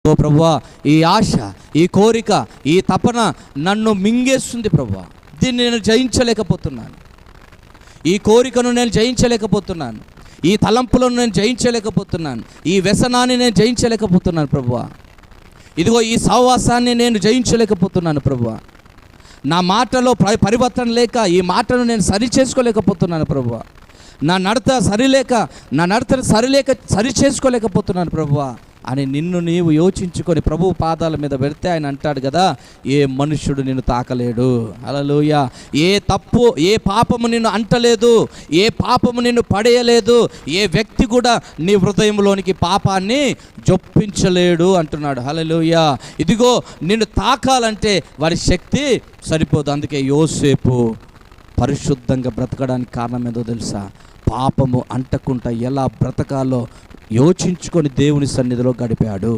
ఓ ప్రభువా, ఈ ఆశ, ఈ కోరిక, ఈ తపన నన్ను మింగేస్తుంది ప్రభువా. దీన్ని నేను జయించలేకపోతున్నాను. ఈ కోరికను నేను జయించలేకపోతున్నాను. ఈ తలంపులను నేను జయించలేకపోతున్నాను. ఈ వ్యసనాన్ని నేను జయించలేకపోతున్నాను ప్రభువా. ఇదిగో ఈ సహవాసాన్ని నేను జయించలేకపోతున్నాను ప్రభువా. నా మాటలో పరివర్తన లేక ఈ మాటను నేను సరి చేసుకోలేకపోతున్నాను ప్రభువా. నా నడతను సరి చేసుకోలేకపోతున్నాను ప్రభువా అని నిన్ను నీవు యోచించుకొని ప్రభువు పాదాల మీద పెడితే ఆయన అంటాడు కదా, ఏ మనుష్యుడు నిన్ను తాకలేడు. హల్లెలూయా. ఏ తప్పు, ఏ పాపము నిన్ను అంటలేదు, ఏ పాపము నిన్ను పడేయలేదు, ఏ వ్యక్తి కూడా నీ హృదయంలోనికి పాపాన్ని జొప్పించలేడు అంటున్నాడు. హల్లెలూయా. ఇదిగో నిన్ను తాకాలంటే వారి శక్తి సరిపోదు. అందుకే యోసేపు పరిశుద్ధంగా బ్రతకడానికి కారణం ఏదో తెలుసా? పాపము అంటకుండా ఎలా బ్రతకాలో యోచించుకొని దేవుని సన్నిధిలో గడిపాడు.